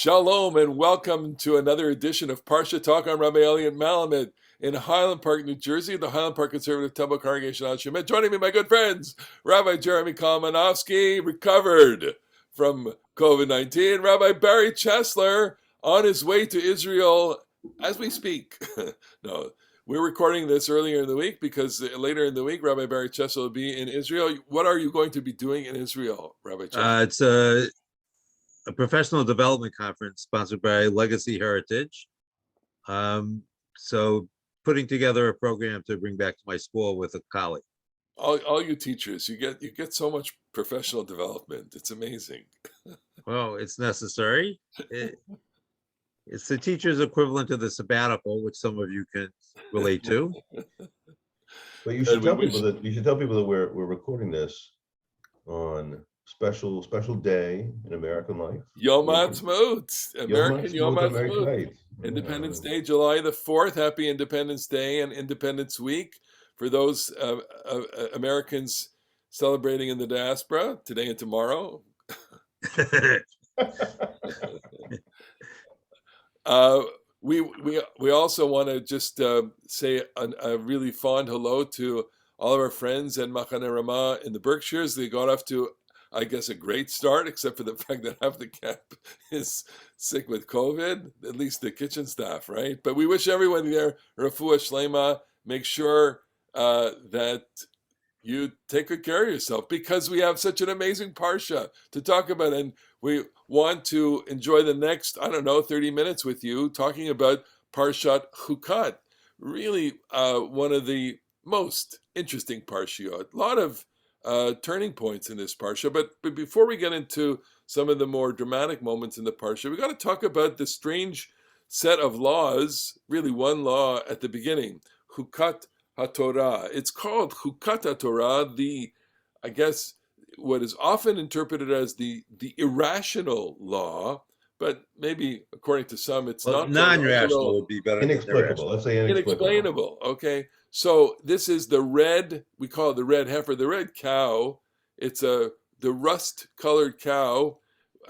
Shalom and welcome to another edition of Parasha Talk. I'm Rabbi Elliot Malamed in Highland Park, New Jersey, the Highland Park Conservative Temple Congregation on Shemet. Joining me, my good friends, Rabbi Jeremy Kalmanovsky, recovered from COVID-19, Rabbi Barry Chesler on his way to Israel as we speak. No, we're recording this earlier in the week because later in the week, Rabbi Barry Chesler will be in Israel. What are you going to be doing in Israel, Rabbi Chesler? It's a professional development conference sponsored by Legacy Heritage. So putting together a program to bring back to my school with a colleague. All you teachers, you get so much professional development. It's amazing. Well, it's necessary. It's the teacher's equivalent to the sabbatical, which some of you can relate to. But you should tell people that we're recording this on special day in American life. Yom Ha'atzmaut, American Yom Ha'atzmaut, Independence Day, July the 4th. Happy Independence Day and Independence Week for those Americans celebrating in the diaspora today and tomorrow. We also want to just say a really fond hello to all of our friends at Machane Ramah in the Berkshires. They got off to, I guess, a great start, except for the fact that half the camp is sick with COVID, at least the kitchen staff, right? But we wish everyone there refuah shlema. Make sure that you take good care of yourself, because we have such an amazing parsha to talk about, and we want to enjoy the next, 30 minutes with you talking about Parasha Hukkat. Really one of the most interesting parshiot. A lot of turning points in this parsha, but before we get into some of the more dramatic moments in the parsha, we got to talk about the strange set of laws. Really, one law at the beginning, Hukkat HaTorah. It's called Hukkat HaTorah, I guess what is often interpreted as the irrational law, but maybe according to some, it's not non-rational would be better. Inexplicable. Let's say inexplicable. Inexplainable. Okay. So this is the red, we call it the red heifer, the red cow. It's the rust-colored cow.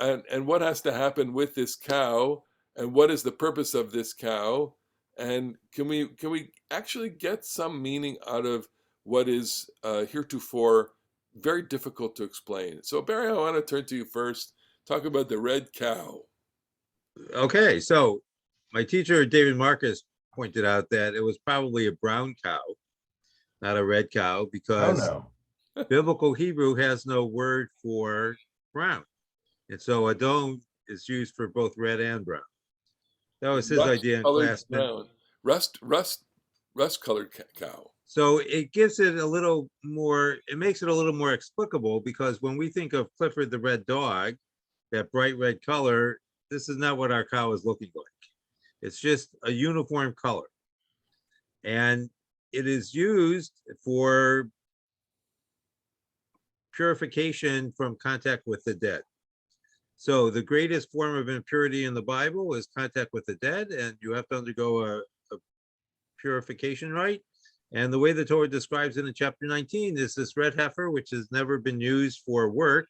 And what has to happen with this cow? And what is the purpose of this cow? And can we actually get some meaning out of what is heretofore very difficult to explain? So Barry, I want to turn to you first. Talk about the red cow. Okay, so my teacher, David Marcus, pointed out that it was probably a brown cow, not a red cow, because biblical Hebrew has no word for brown. And so Adon is used for both red and brown. That was his idea in class. Rust-colored cow. So it gives it a little more, it makes it a little more explicable, because when we think of Clifford the Red Dog, that bright red color, this is not what our cow is looking like. It's just a uniform color. And it is used for purification from contact with the dead. So the greatest form of impurity in the Bible is contact with the dead, and you have to undergo a purification rite. And the way the Torah describes it in chapter 19 is this red heifer, which has never been used for work,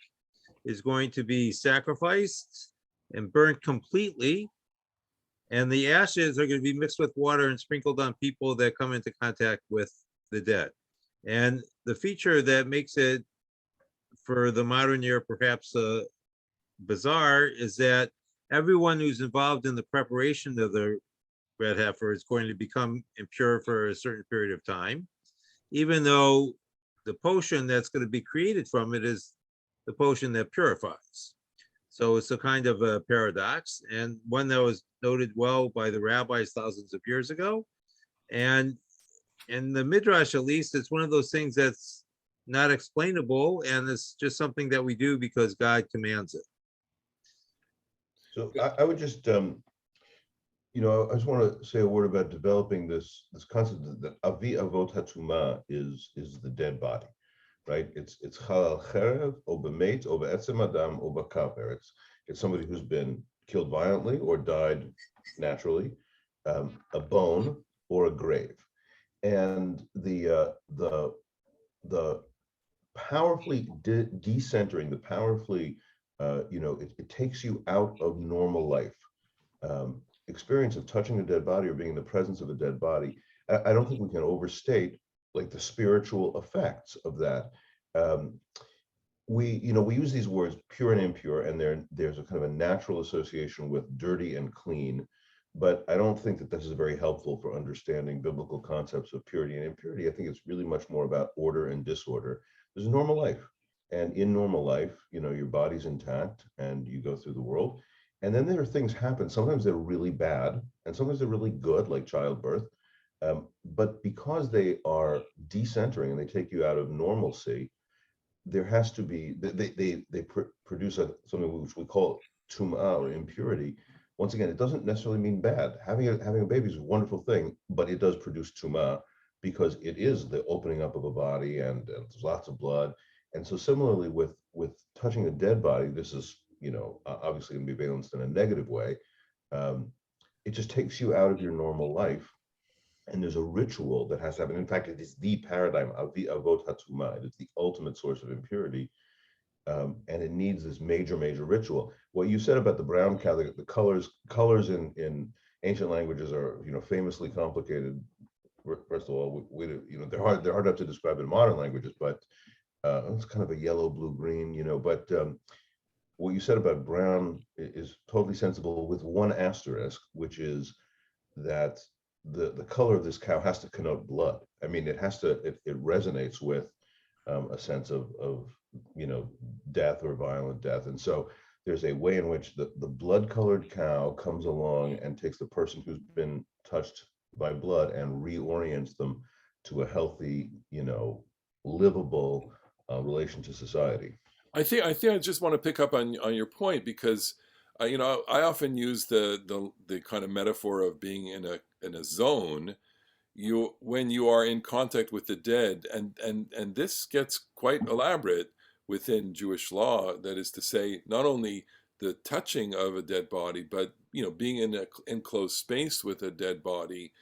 is going to be sacrificed and burnt completely. And the ashes are going to be mixed with water and sprinkled on people that come into contact with the dead. And the feature that makes it, for the modern ear, perhaps bizarre, is that everyone who's involved in the preparation of the red heifer is going to become impure for a certain period of time, even though the potion that's going to be created from it is the potion that purifies. So it's a kind of a paradox, and one that was noted well by the rabbis thousands of years ago. And in the Midrash, at least, it's one of those things that's not explainable, and it's just something that we do because God commands it. So I would just, I just want to say a word about developing this concept that Avi Avot Hatumah is the dead body, right? It's Halal Cherev, or B'meit, or B'etzem Adam, or B'kaper. It's somebody who's been killed violently or died naturally, a bone or a grave, and the powerfully decentering, the powerfully it takes you out of normal life. Experience of touching a dead body or being in the presence of a dead body, I don't think we can overstate like the spiritual effects of that. Um, we use these words pure and impure, and there's a kind of a natural association with dirty and clean, but I don't think that this is very helpful for understanding biblical concepts of purity and impurity. I think it's really much more about order and disorder. There's a normal life, and in normal life, your body's intact and you go through the world, and then there are things happen. Sometimes they're really bad, and sometimes they're really good, like childbirth. But because they are decentering and they take you out of normalcy, there has to be produce something which we call tumah or impurity. Once again, it doesn't necessarily mean bad. Having a baby is a wonderful thing, but it does produce tumah because it is the opening up of a body, and there's lots of blood. And so similarly with touching a dead body, this is obviously going to be balanced in a negative way. It just takes you out of your normal life. And there's a ritual that has to happen. In fact, it is the paradigm of the avot hatumah. It is the ultimate source of impurity, and it needs this major ritual. What you said about the brown cow, the colors in ancient languages are famously complicated. First of all, they're hard enough to describe in modern languages, but it's kind of a yellow, blue, green. But what you said about brown is totally sensible, with one asterisk, which is that the color of this cow has to connote blood. I mean, it resonates with a sense of death or violent death. And so there's a way in which the blood colored cow comes along and takes the person who's been touched by blood and reorients them to a healthy, livable relation to society. I think I just want to pick up on your point, because I often use the kind of metaphor of being in a zone. When you are in contact with the dead, and this gets quite elaborate within Jewish law. That is to say, not only the touching of a dead body, but being in an enclosed space with a dead body.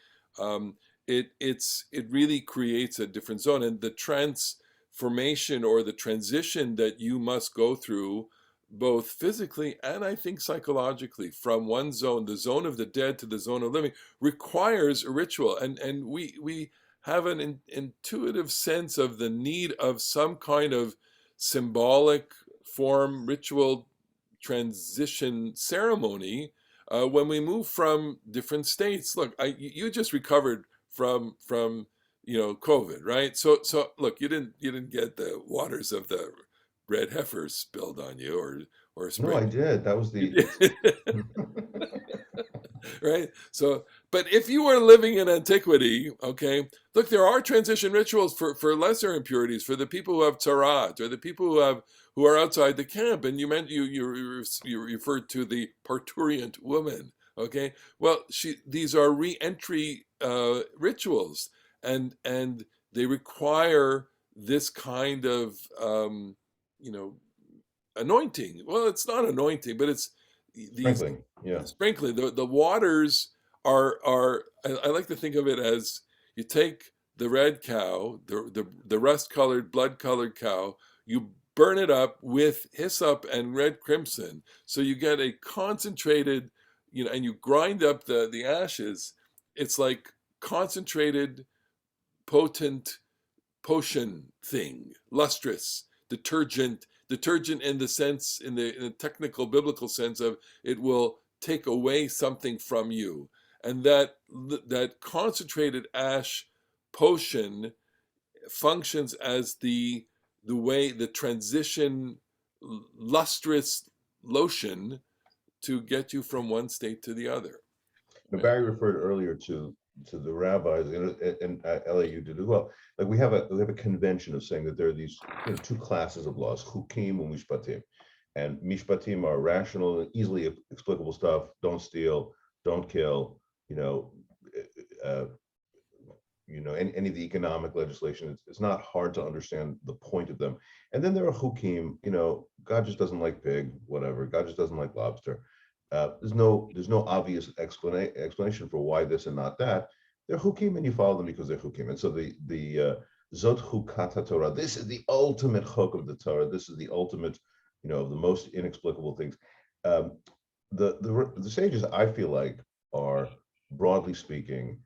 It really creates a different zone, and the transformation or the transition that you must go through, both physically and I think psychologically, from one zone, the zone of the dead, to the zone of living, requires a ritual. And we have an intuitive sense of the need of some kind of symbolic form, ritual transition ceremony when we move from different states. Look, you just recovered from COVID, right? So look, you didn't get the waters of the red heifer spilled on you, or No, I sprayed. did. That was Right? So, but if you were living in antiquity, okay, look, there are transition rituals for lesser impurities, for the people who have tzarat, or the people who are outside the camp. And you referred to the parturient woman, okay? Well, these are re-entry rituals, and they require this kind of anointing. Well, it's not anointing, but it's these sprinkling. Yeah. sprinkling. The waters are I like to think of it as, you take the red cow, the rust colored, blood colored cow, you burn it up with hyssop and red crimson, so you get a concentrated, and you grind up the ashes. It's like concentrated, potent potion thing, lustrous, detergent in the sense, in the technical biblical sense of, it will take away something from you. And that concentrated ash potion functions as the way, the transition lustrous lotion to get you from one state to the other. Now, Right? Barry referred earlier to the rabbis, and LAU did as well. Like we have a convention of saying that there are these two classes of laws: chukim and mishpatim. And mishpatim are rational and easily explicable stuff. Don't steal, don't kill. Any of the economic legislation. It's not hard to understand the point of them. And then there are chukim. God just doesn't like pig. Whatever. God just doesn't like lobster. There's no obvious explanation for why this and not that. They're chukim, and you follow them because they're chukim. And so the zot chukat Torah. This is the ultimate chuk of the Torah. This is the ultimate, of the most inexplicable things. Um, the sages, I feel like, are broadly speaking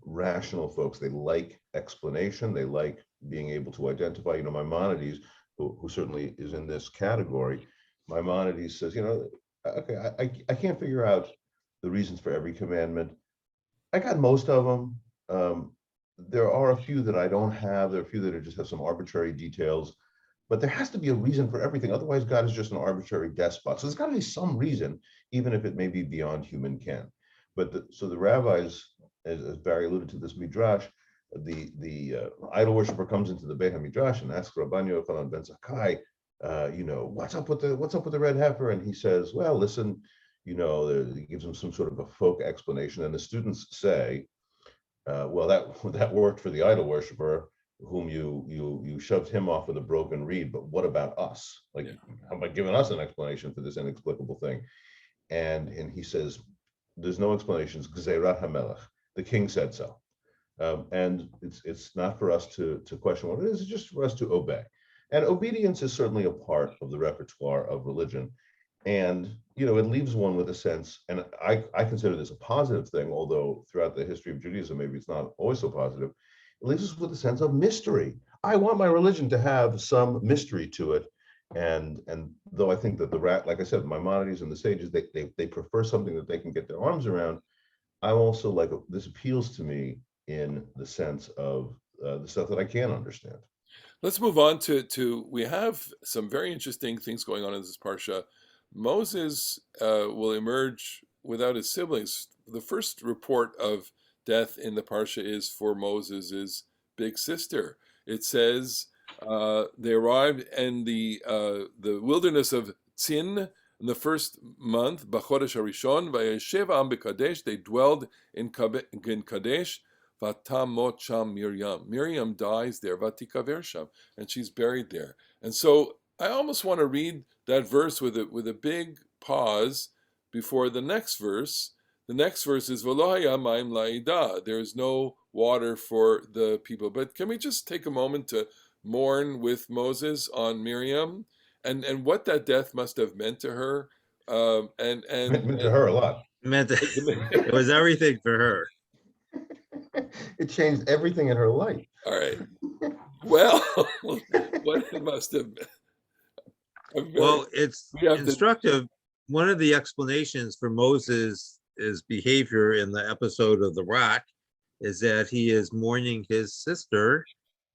rational folks. They like explanation. They like being able to identify. Maimonides, who certainly is in this category, Maimonides says, okay, I can't figure out the reasons for every commandment. I got most of them. There are a few that I don't have. There are a few that just have some arbitrary details, but there has to be a reason for everything. Otherwise, God is just an arbitrary despot. So there's got to be some reason, even if it may be beyond human ken. But so the rabbis, as Barry alluded to this midrash, the idol worshiper comes into the Beit HaMidrash and asks Rabban Yochanan ben Zakkai, what's up with the red heifer? And he says, well, listen, he gives him some sort of a folk explanation, and the students say, well, that worked for the idol worshiper, whom you shoved him off with a broken reed, but what about us? Like, how about giving us an explanation for this inexplicable thing? And he says, there's no explanations. Gzeirat HaMelech, the king said so, and it's not for us to question what it is. It's just for us to obey. And obedience is certainly a part of the repertoire of religion. And, it leaves one with a sense, and I consider this a positive thing, although throughout the history of Judaism, maybe it's not always so positive. It leaves us with a sense of mystery. I want my religion to have some mystery to it. And though I think that like I said, Maimonides and the sages, they prefer something that they can get their arms around. I also like, this appeals to me in the sense of the stuff that I can understand. Let's move on to we have some very interesting things going on in this parsha. Moses will emerge without his siblings. The first report of death in the parsha is for Moses' big sister. It says they arrived in the wilderness of Tzin in the first month, B'chodesh Harishon, Vayeshev Am B'Kadesh. They dwelled in Kadesh. Vatamot Sham Miriam. Miriam dies there, Vatikaver Sham, and she's buried there. And so I almost want to read that verse with a big pause before the next verse. The next verse is V'lo haya mayim la'ida. There is no water for the people. But can we just take a moment to mourn with Moses on Miriam and what that death must have meant to her? Meant to her a lot. It was everything for her. It changed everything in her life. All right. Well, what it must have been. Well, it's instructive. One of the explanations for Moses' behavior in the episode of the rock is that he is mourning his sister,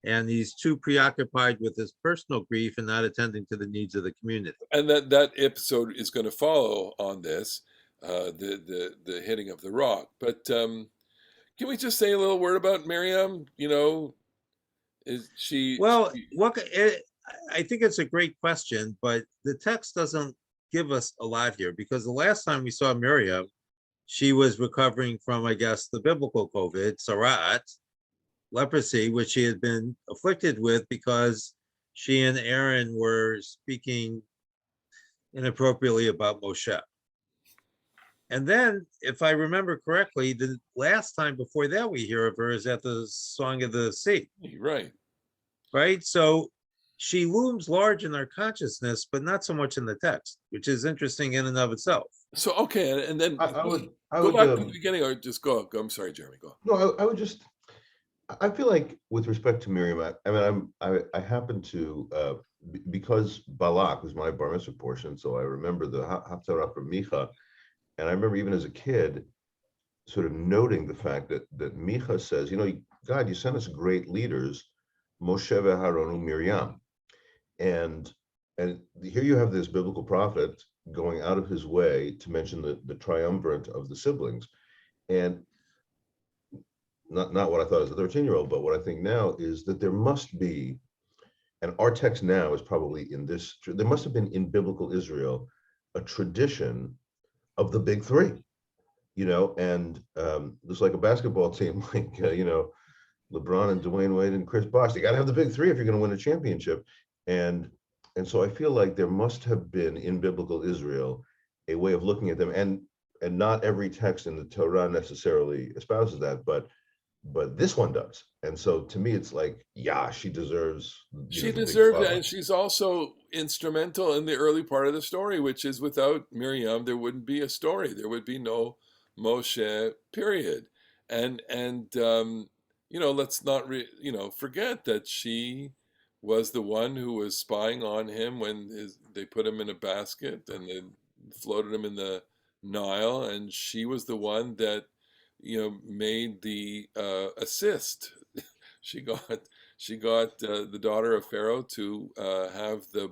and he's too preoccupied with his personal grief and not attending to the needs of the community. And that episode is going to follow on this, the hitting of the rock. But can we just say a little word about Miriam? Is she? Well, I think it's a great question, but the text doesn't give us a lot here, because the last time we saw Miriam, she was recovering from, I guess, the biblical COVID, sarat, leprosy, which she had been afflicted with because she and Aaron were speaking inappropriately about Moshe. And then, if I remember correctly, the last time before that we hear of her is at the Song of the Sea. Right. Right? So she looms large in our consciousness, but not so much in the text, which is interesting in and of itself. So, okay, and then I would go back to the beginning, or just go. I'm sorry, Jeremy, go. No, I feel like with respect to Miriam, I happen to, because Balak was my bar mitzvah portion, so I remember the Haftarah from Micha. And I remember even as a kid, sort of noting the fact that Micha says, God, you sent us great leaders, Moshe v'Aharon Miriam. And here you have this biblical prophet going out of his way to mention the triumvirate of the siblings. And not what I thought as a 13-year-old, but what I think now is that there must be, and our text now is probably in this, there must have been in biblical Israel a tradition of the big three, and there's like a basketball team, like, LeBron and Dwayne Wade and Chris Bosh. You got to have the big three if you're going to win a championship. And so I feel like there must have been in biblical Israel a way of looking at them. And not every text in the Torah necessarily espouses that, but but this one does. And so to me, it's like, yeah, she deserves, She the big deserves it, flowers. and she's also instrumental in the early part of the story, which is without Miriam, there wouldn't be a story. There would be no Moshe, period. And let's not forget that she was the one who was spying on him when they put him in a basket and then floated him in the Nile, and she was the one that made the assist. She got the daughter of Pharaoh to have the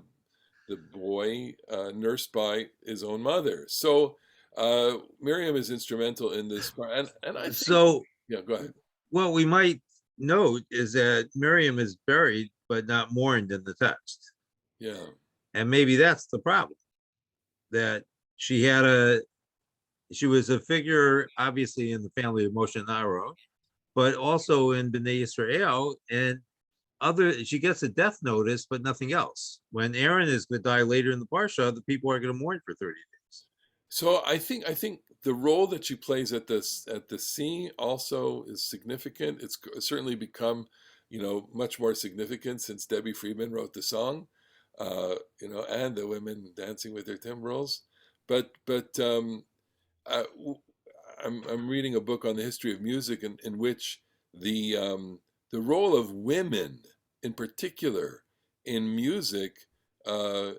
boy nursed by his own mother. So Miriam is instrumental in this part, and I think, So yeah, go ahead. what we might note is that Miriam is buried but not mourned in the text. Yeah, And maybe that's the problem, that she was a figure, obviously, in the family of Moshe and Aaron, but also in Bnei Israel, and she gets a death notice, but nothing else. When Aaron is going to die later in the Parsha, the people are going to mourn for 30 days. so I think the role that she plays at the sea also is significant. It's certainly become much more significant since Debbie Friedman wrote the song, and the women dancing with their timbrels. But I, I'm reading a book on the history of music in which the role of women in particular in music, uh,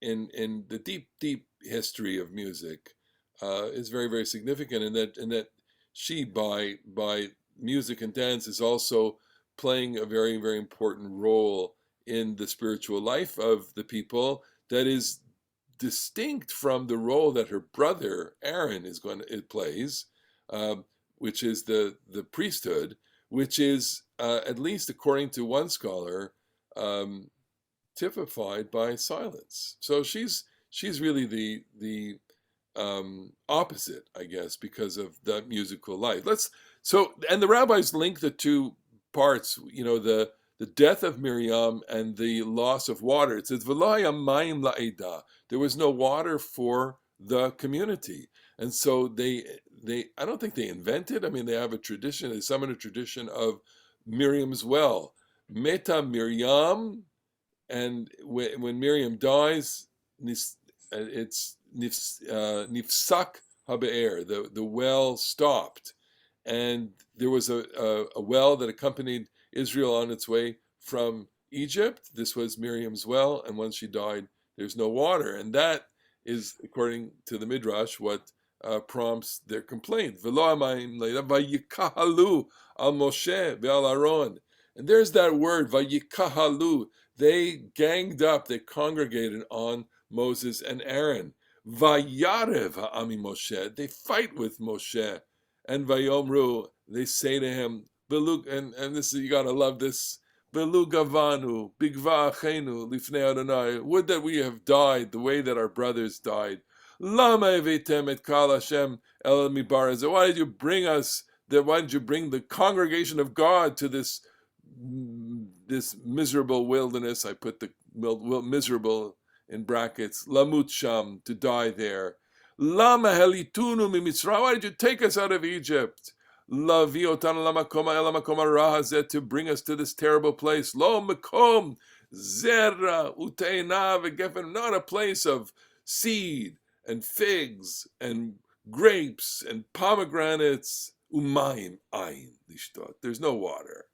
in the deep history of music, is very, very significant, and that she, by music and dance, is also playing a very, very important role in the spiritual life of the people, that is distinct from the role that her brother Aaron it plays, um, which is the priesthood, which is, at least according to one scholar, um, typified by silence. So she's really the opposite, I guess, because of that musical life. And the rabbis link the two parts. The death of Miriam and the loss of water. It says, "V'lo mayim la'eda." There was no water for the community, and so they I don't think they invented. I mean, they have a tradition. They summon a tradition of Miriam's well. Meta Miriam, and when Miriam dies, it's nifsak habe'er. The well stopped, and there was a well that accompanied Israel on its way from Egypt. This was Miriam's well, and once she died, there's no water, and that is, according to the Midrash, what prompts their complaint. V'lo hamayim le'eda vayikahalu al Moshe ve'al Aaron. And there's that word, vayikahalu. They ganged up, they congregated on Moses and Aaron. Vayarev ha'ami Moshe. They fight with Moshe. And Vayomru, they say to him, and this is, you gotta love this. Belu gavanu, bigva achenu, lifnei Adonai. Would that we have died the way that our brothers died. Lama evitem et kal Hashem el mibar. Why did you bring us? Why did you bring the congregation of God to this miserable wilderness? I put the miserable in brackets. Lamut sham, to die there. Lama helitunu mimitzrayim. Why did you take us out of Egypt? Lavi otanu lamakom elamakom rahazet, to bring us to this terrible place. Lo makom zera uteina v'gefen, not a place of seed and figs and grapes and pomegranates. Umayim ayin lishtot. There's no water.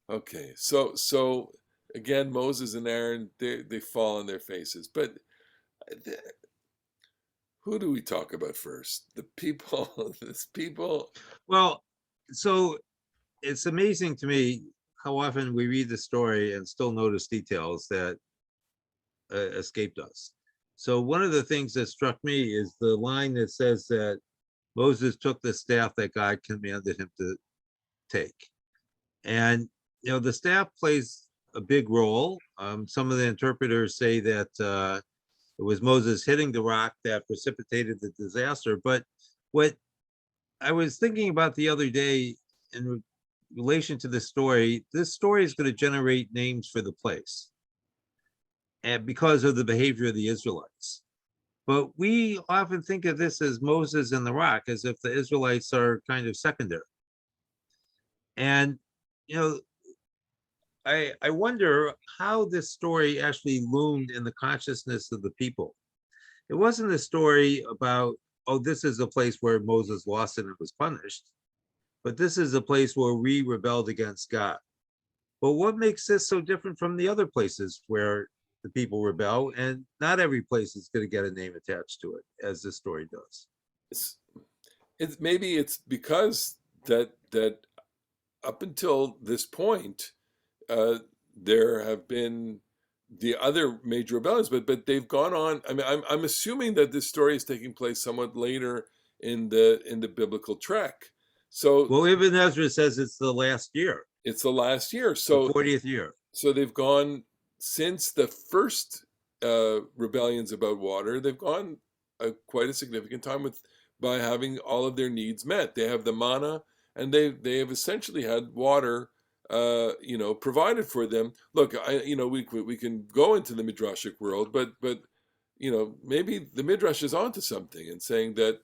Okay, so again, Moses and Aaron, they fall on their faces. But who do we talk about first? The people, this people. Well, so it's amazing to me how often we read the story and still notice details that escaped us. So one of the things that struck me is the line that says that Moses took the staff that God commanded him to take. And, the staff plays a big role. Some of the interpreters say that it was Moses hitting the rock that precipitated the disaster. But what I was thinking about the other day in relation to this story is going to generate names for the place, and because of the behavior of the Israelites. But we often think of this as Moses and the rock, as if the Israelites are kind of secondary. And, you know, I wonder how this story actually loomed in the consciousness of the people. It wasn't a story about, oh, this is a place where Moses lost it and was punished, but this is a place where we rebelled against God. But what makes this so different from the other places where the people rebel? And not every place is going to get a name attached to it, as this story does. Maybe it's because that up until this point, there have been the other major rebellions, but they've gone on. I mean, I'm assuming that this story is taking place somewhat later in the biblical trek. So Well, Ibn Ezra says it's the last year, it's the last year. the So 40th year. so they've gone since the first rebellions about water. They've gone quite a significant time by having all of their needs met. They have the manna, and they have essentially had water, provided for them. Look, we can go into the midrashic world, but maybe the midrash is onto something and saying that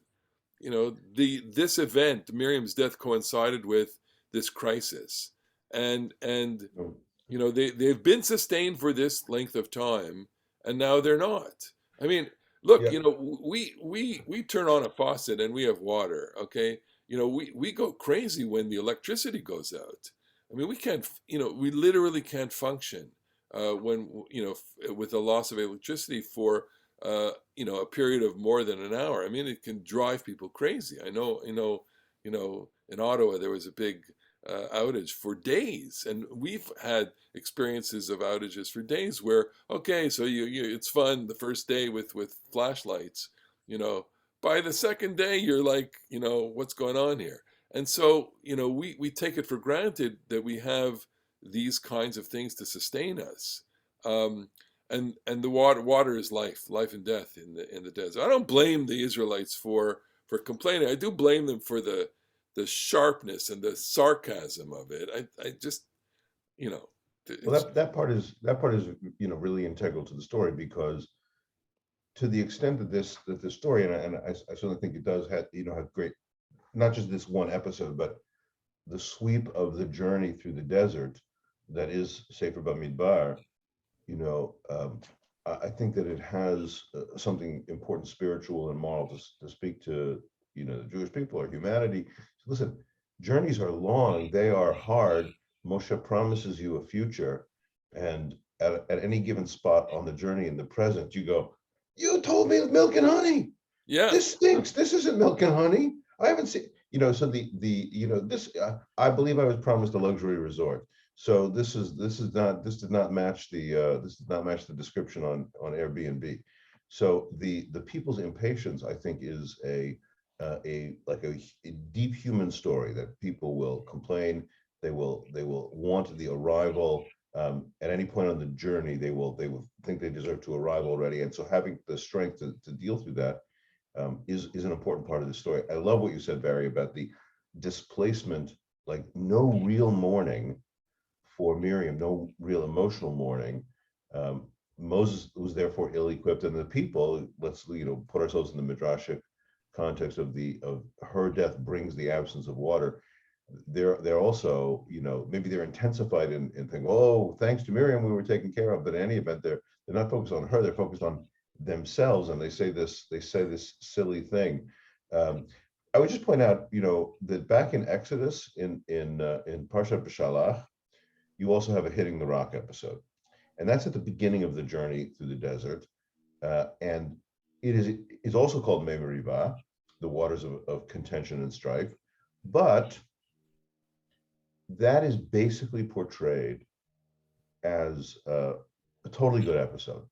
this event, Miriam's death, coincided with this crisis, and they've been sustained for this length of time, and now they're not. I mean, look, Yeah. we turn on a faucet and we have water. Okay, we go crazy when the electricity goes out. I mean, we can't, we literally can't function when with the loss of electricity for a period of more than an hour. I mean, it can drive people crazy. I know, in Ottawa there was a big outage for days, and we've had experiences of outages for days where, okay, so it's fun the first day with flashlights, by the second day you're like, what's going on here? And so we take it for granted that we have these kinds of things to sustain us. And the water is life and death in the desert. I don't blame the Israelites for complaining. I do blame them for the sharpness and the sarcasm of it. I just, Well, that part is really integral to the story, because to the extent that this story, and I certainly think it does have great, not just this one episode, but the sweep of the journey through the desert that is Sefer Bamidbar. I think that it has something important, spiritual and moral, to speak to the Jewish people or humanity. Listen, journeys are long, they are hard. Moshe promises you a future, and at any given spot on the journey in the present, you go, you told me it's milk and honey. Yeah, This stinks. This isn't milk and honey. I haven't seen, so this, I believe I was promised a luxury resort. So this did not match the description on Airbnb. So the people's impatience, I think, is a deep human story, that people will complain. They will want the arrival. At any point on the journey, they will think they deserve to arrive already. And so having the strength to deal through that is an important part of the story. I love what you said, Barry, about the displacement, like no real mourning for Miriam, no real emotional mourning. Moses was therefore ill-equipped, and the people, let's put ourselves in the midrashic context of her death brings the absence of water. They're also, maybe they're intensified in thinking, oh, thanks to Miriam we were taken care of. But in any event, they're not focused on her, they're focused on themselves, and they say this silly thing. I would just point out, that back in Exodus, in Parshat B'Shalach, you also have a hitting the rock episode, and that's at the beginning of the journey through the desert, and it is also called Mei Meribah, the waters of contention and strife, but that is basically portrayed as a totally good episode.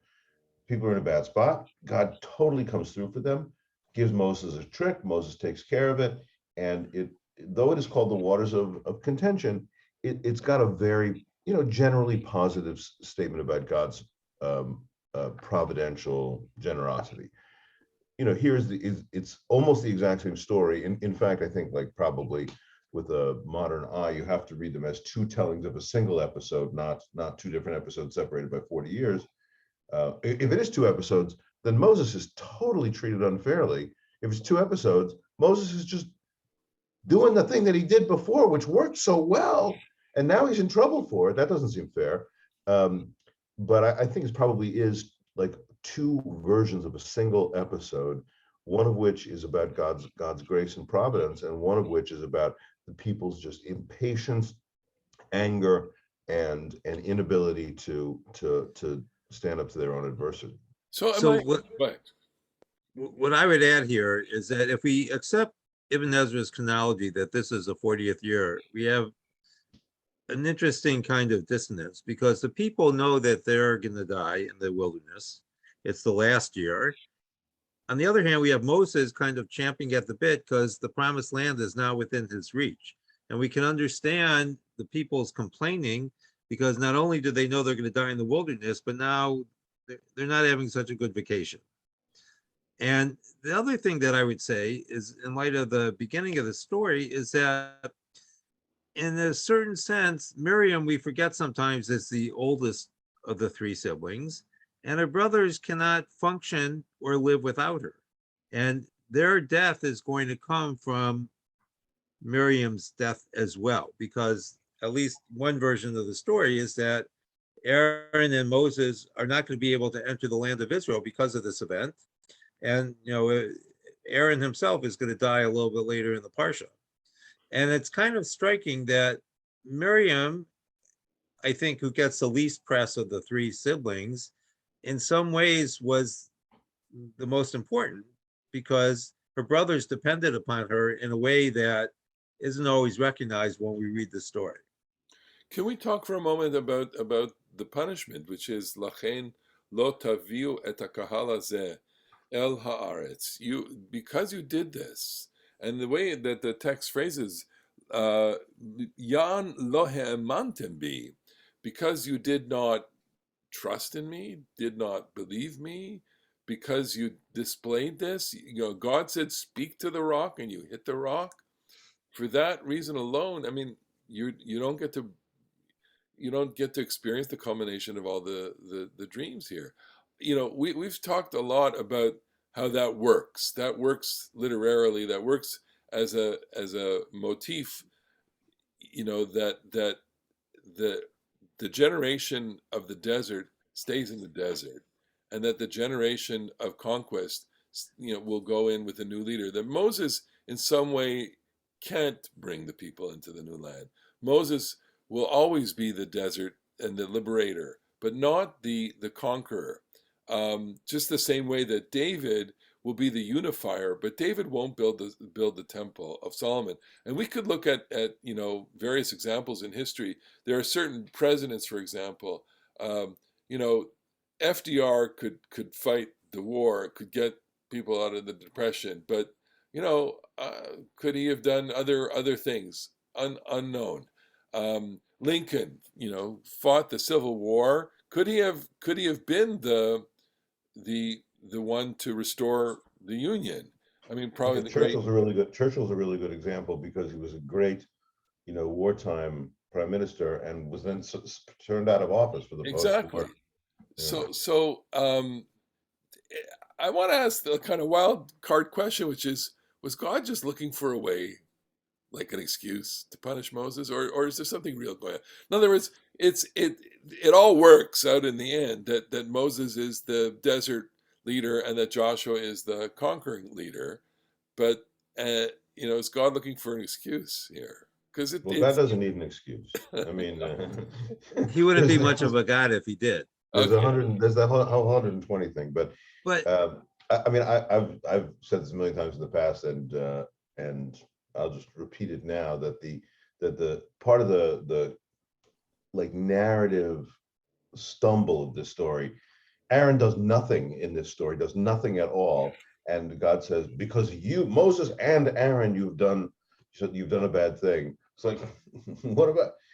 People are in a bad spot. God totally comes through for them, gives Moses a trick. Moses takes care of it, and though it is called the waters of contention, it's got a very generally positive statement about God's providential generosity. It's almost the exact same story. In fact, I think, like, probably with a modern eye, you have to read them as two tellings of a single episode, not two different episodes separated by 40 years. If it is two episodes, then Moses is totally treated unfairly. If it's two episodes, Moses is just doing the thing that he did before, which worked so well, and now he's in trouble for it. That doesn't seem fair. But I think it probably is like two versions of a single episode, one of which is about God's grace and providence, and one of which is about the people's just impatience, anger, and inability to stand up to their own adversity. So So but what I would add here is that if we accept Ibn Ezra's chronology that this is the 40th year, we have an interesting kind of dissonance, because the people know that they're going to die in the wilderness. It's the last year. On the other hand, we have Moses kind of champing at the bit because the promised land is now within his reach. And we can understand the people's complaining, because not only do they know they're going to die in the wilderness, but now they're not having such a good vacation. And the other thing that I would say is, in light of the beginning of the story, is that in a certain sense, Miriam, we forget sometimes, is the oldest of the three siblings, and her brothers cannot function or live without her. And their death is going to come from Miriam's death as well, because at least one version of the story is that Aaron and Moses are not going to be able to enter the land of Israel because of this event. And, Aaron himself is going to die a little bit later in the Parsha. And it's kind of striking that Miriam, I think, who gets the least press of the three siblings, in some ways was the most important, because her brothers depended upon her in a way that isn't always recognized when we read the story. can we talk for a moment about the punishment, which is lachen lo taviu et hakahal hazeh el haaretz? Because you did this, and the way that the text phrases, yan lo ha'emantem bi, because you did not trust in me, did not believe me, because you displayed this. God said, "Speak to the rock," and you hit the rock. For that reason alone, I mean, you don't get to experience the culmination of all the dreams here. We've talked a lot about how that works. That works literarily. That works as a motif. That the generation of the desert stays in the desert, and that the generation of conquest, will go in with a new leader. That Moses, in some way, can't bring the people into the new land. Moses will always be the desert and the liberator, but not the conqueror. Just the same way that David will be the unifier, but David won't build the temple of Solomon. And we could look at various examples in history. There are certain presidents, for example, FDR could fight the war, could get people out of the depression, but could he have done other things? Unknown. Lincoln, fought the Civil War. Could he have been the one to restore the Union? I mean, probably the great. Churchill's a really good example, because he was a great, wartime prime minister, and was then turned out of office for the Exactly. post-war. So I want to ask the kind of wild card question, which is, was God just looking for a way, like an excuse to punish Moses, or is there something real going on? In other words, it all works out in the end that Moses is the desert leader and that Joshua is the conquering leader, but is God looking for an excuse here? Because that doesn't need an excuse. I mean, He wouldn't be much of a god if he did. There's there's that whole 120 thing, but I mean, I've said this a million times in the past, and I'll just repeat it now, that the part of the like narrative stumble of this story, Aaron does nothing in this story, does nothing at all, and God says, because you, Moses and Aaron, you've done a bad thing. It's like, what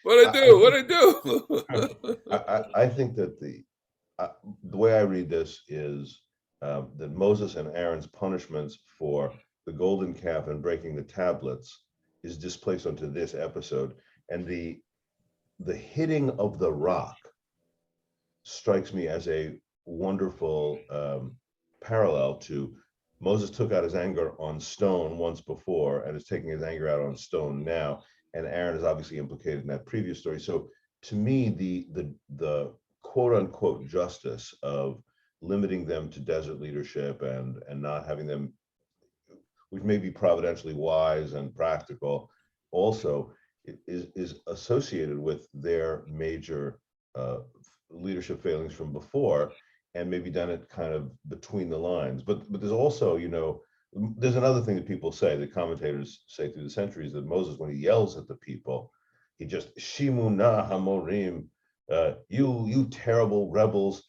I do? I think that the way I read this is that Moses and Aaron's punishments for the golden calf and breaking the tablets is displaced onto this episode, and the hitting of the rock strikes me as a wonderful parallel to Moses took out his anger on stone once before and is taking his anger out on stone now. And Aaron is obviously implicated in that previous story. So to me, the quote unquote justice of limiting them to desert leadership and not having them, which may be providentially wise and practical, also is associated with their major leadership failings from before, and maybe done it kind of between the lines. But there's also, there's another thing that people say, that commentators say through the centuries, that Moses, when he yells at the people, he just Shimuna Hamorim, you terrible rebels,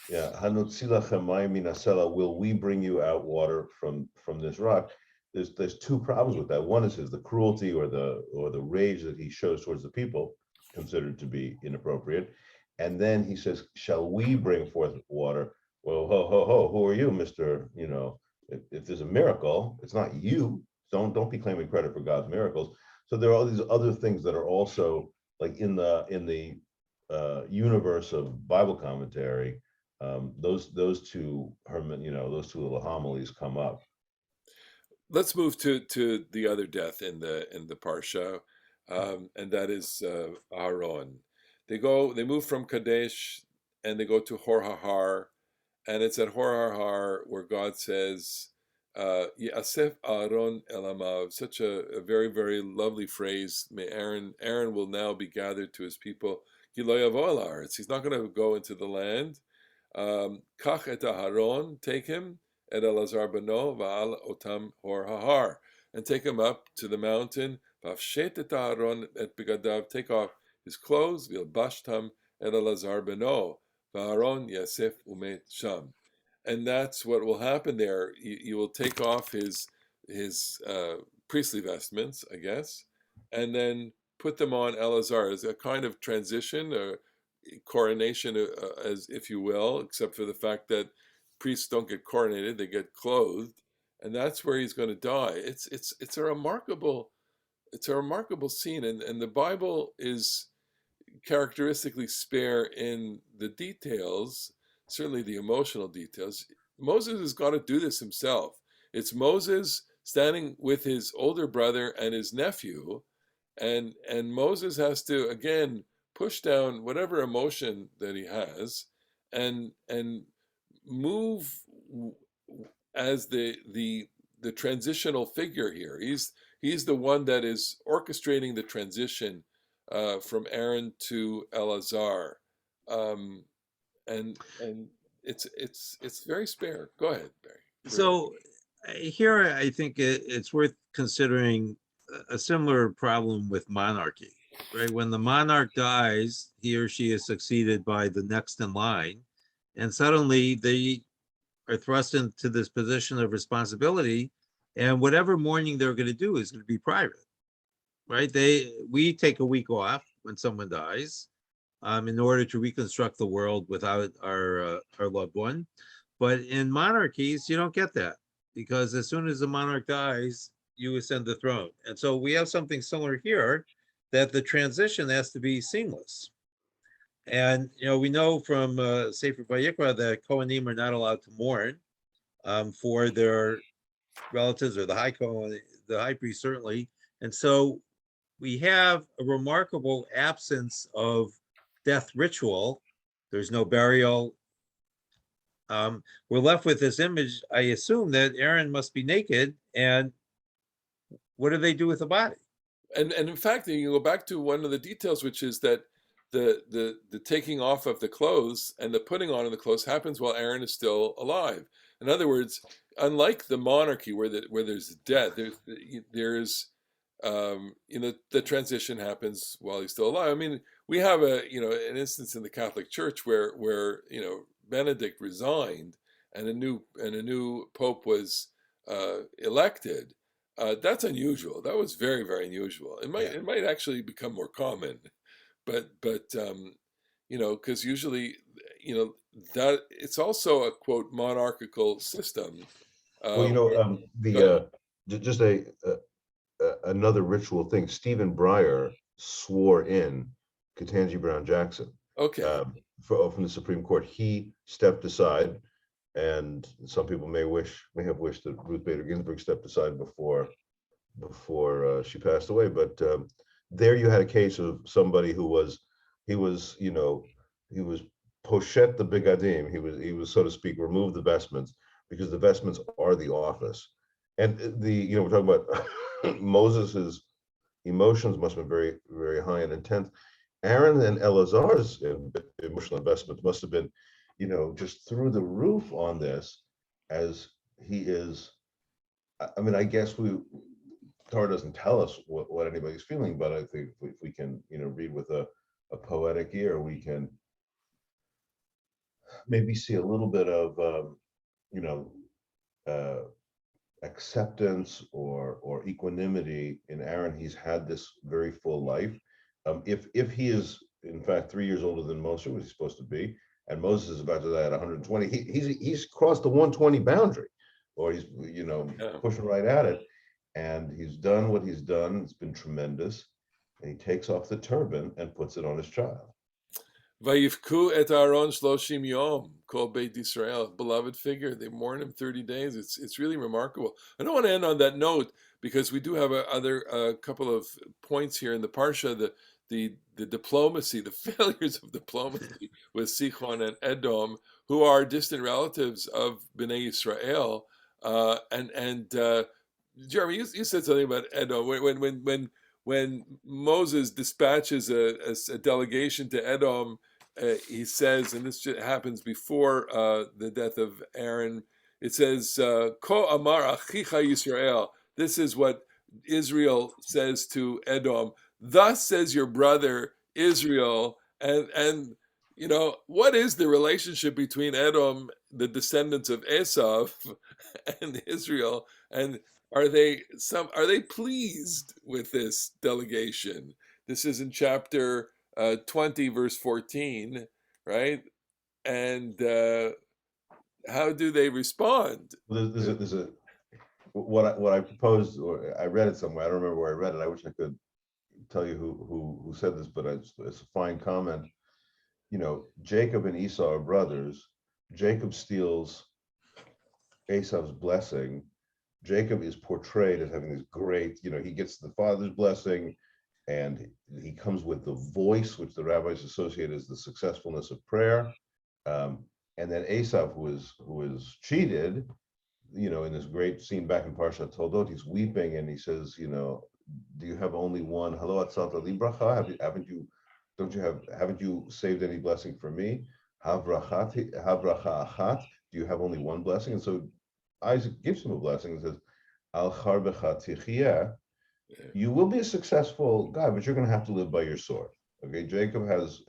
yeah, will we bring you out water from this rock? There's two problems with that. One is the cruelty or the rage that he shows towards the people, considered to be inappropriate. And then he says, shall we bring forth water? Well, ho, ho, ho, who are you, Mr. If there's a miracle, it's not you. Don't be claiming credit for God's miracles. So there are all these other things that are also like in the universe of Bible commentary. Those two little homilies come up. Let's move to the other death in the parsha, and that is Aaron. They move from Kadesh and they go to Hor HaHar, and it's at Hor HaHar where God says, "Yasef Aaron elamav." Such a very, very lovely phrase. May Aaron will now be gathered to his people. Ki lo yavo el haaretz. He's not going to go into the land. Kach et Aharon, take him, et Elazar beno, va'al otam Hor HaHar, and take him up to the mountain. V'afshet et Aharon et begadav, take off his clothes, v'ilbashtam et Elazar beno, va'Aaron yasef umet sham. And that's what will happen there. You will take off his priestly vestments, I guess, and then put them on Elazar as a kind of transition, or coronation, as if you will, except for the fact that priests don't get coronated; they get clothed, and that's where he's going to die. It's a remarkable scene, and the Bible is characteristically spare in the details, certainly the emotional details. Moses has got to do this himself. It's Moses standing with his older brother and his nephew, and Moses has to again push down whatever emotion that he has, and move as the transitional figure here. He's the one that is orchestrating the transition from Aaron to Elazar, and it's very spare. Go ahead, Barry. So here, I think it's worth considering a similar problem with monarchy, right? When the monarch dies, he or she is succeeded by the next in line, and suddenly they are thrust into this position of responsibility, and whatever mourning they're going to do is going to be private, right? We take a week off when someone dies, in order to reconstruct the world without our loved one. But in monarchies, you don't get that, because as soon as the monarch dies, you ascend the throne. And so we have something similar here, that the transition has to be seamless. And we know from Sefer Vayikra that Kohanim are not allowed to mourn for their relatives, or the high Kohen, the high priest certainly. And so we have a remarkable absence of death ritual. There's no burial. We're left with this image, I assume, that Aaron must be naked, and what do they do with the body? And in fact, you go back to one of the details, which is that the taking off of the clothes and the putting on of the clothes happens while Aaron is still alive. In other words, unlike the monarchy where there's death, there's the transition happens while he's still alive. I mean, we have an instance in the Catholic Church where Benedict resigned and a new pope was elected. That's unusual. That was very, very unusual. It might actually become more common, but because usually that it's also a quote monarchical system. Just another ritual thing. Stephen Breyer swore in Ketanji Brown Jackson. Okay. From the Supreme Court. He stepped aside and some people may have wished that Ruth Bader Ginsburg stepped aside before she passed away. But there you had a case of somebody who was he was he was poshet the bigadim. He was so to speak remove the vestments, because the vestments are the office. And we're talking about Moses's emotions must have been very, very high and intense. Aaron and Eleazar's emotional investments must have been, just through the roof on this, as he is. I mean, I guess Torah doesn't tell us what anybody's feeling, but I think if we can, read with a poetic ear, we can maybe see a little bit of, you know, uh, acceptance or equanimity in Aaron. He's had this very full life. If he is in fact 3 years older than Moshe, what he's supposed to be, and Moses is about to die at 120, he's crossed the 120 boundary, or he's Yeah. pushing right at it, and he's done what he's done. It's been tremendous, and he takes off the turban and puts it on his child. Vayivku et Aaron shloshim yom, kol Beit Israel, beloved figure. They mourn him 30 days. It's really remarkable. I don't want to end on that note, because we do have a couple of points here in the parsha. The diplomacy, the failures of diplomacy with Sichon and Edom, who are distant relatives of Bnei Israel. And Jeremy, you said something about Edom when Moses dispatches a delegation to Edom. He says, and this happens before the death of Aaron, it says, Ko amar achicha Yisrael. This is what Israel says to Edom. Thus says your brother Israel. And what is the relationship between Edom, the descendants of Esav, and Israel? And are they pleased with this delegation? This is in chapter 20, verse 14, right? And how do they respond? There's a what I proposed, or I read it somewhere. I don't remember where I read it. I wish I could tell you who said this, but it's a fine comment. Jacob and Esau are brothers. Jacob steals Esau's blessing. Jacob is portrayed as having this great, he gets the father's blessing, and he comes with the voice, which the rabbis associate as the successfulness of prayer. And then Esau, who is cheated, in this great scene back in Parasha Toldot, he's weeping and he says, do you have only one? Hello, atzalta libracha. Haven't you saved any blessing for me? Havracha achat. Do you have only one blessing? And so Isaac gives him a blessing and says, Al charbecha tichiyah. You will be a successful guy, but you're going to have to live by your sword. Okay, Jacob has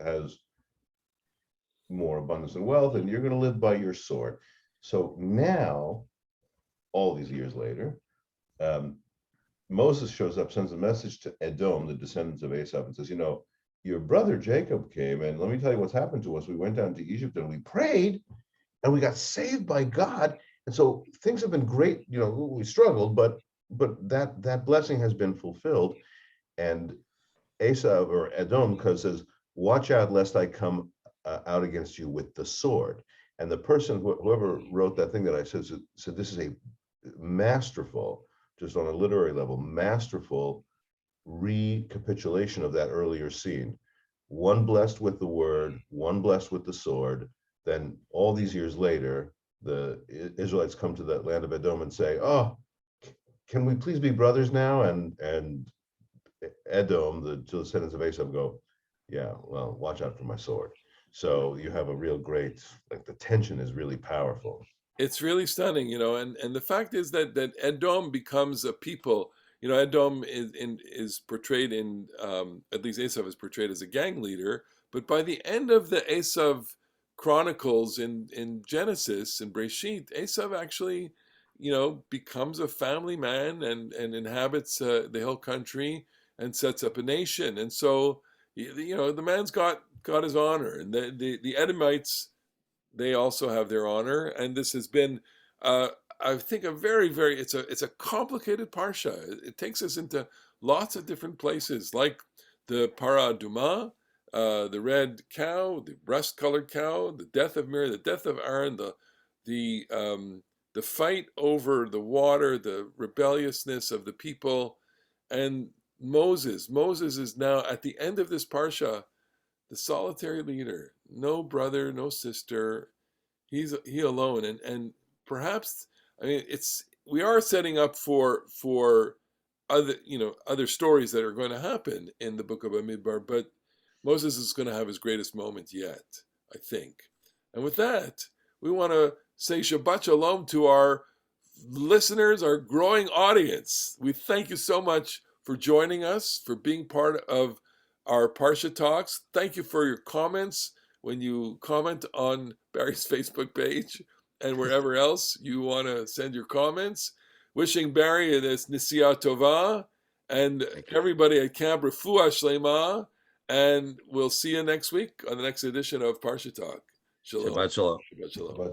more abundance and wealth, and you're going to live by your sword. So now, all these years later, Moses shows up, sends a message to Edom, the descendants of Esau, and says, your brother Jacob came, and let me tell you what's happened to us. We went down to Egypt and we prayed, and we got saved by God. And so things have been great. We struggled, but that blessing has been fulfilled. And Esau, or Edom, says, watch out lest I come out against you with the sword. And the person, whoever wrote that thing that I said this is a masterful, just on a literary level, masterful recapitulation of that earlier scene. One blessed with the word, one blessed with the sword. Then all these years later, the Israelites come to that land of Edom and say, oh, can we please be brothers now? And Edom, the descendants of Esau, go, yeah, well, watch out for my sword. So you have a real great, the tension is really powerful. It's really stunning, and the fact is that Edom becomes a people. Edom is portrayed in, at least Esav is portrayed as a gang leader, but by the end of the Esav Chronicles in Genesis and Breshit, Esav actually, becomes a family man and inhabits the hill country and sets up a nation. And so, the man's got his honor, and the Edomites, they also have their honor. And this has been, I think, a very, very, it's a complicated parsha. It takes us into lots of different places, like the Para Aduma, the red cow, the breast-colored cow, the death of Miriam, the death of Aaron, the the fight over the water, the rebelliousness of the people, and Moses. Moses is now at the end of this parsha, the solitary leader, no brother, no sister. He alone, and perhaps, I mean, we are setting up for other stories that are going to happen in the book of Bamidbar, but Moses is going to have his greatest moment yet, I think. And with that, we want to say Shabbat Shalom to our listeners, our growing audience. We thank you so much for joining us, for being part of our Parsha Talks. Thank you for your comments when you comment on Barry's Facebook page and wherever else you want to send your comments. Wishing Barry this Nisiya Tova and everybody at Camp Refuah Shlema. And we'll see you next week on the next edition of Parsha Talk. Shalom. Shabbat shalom. Shabbat shalom.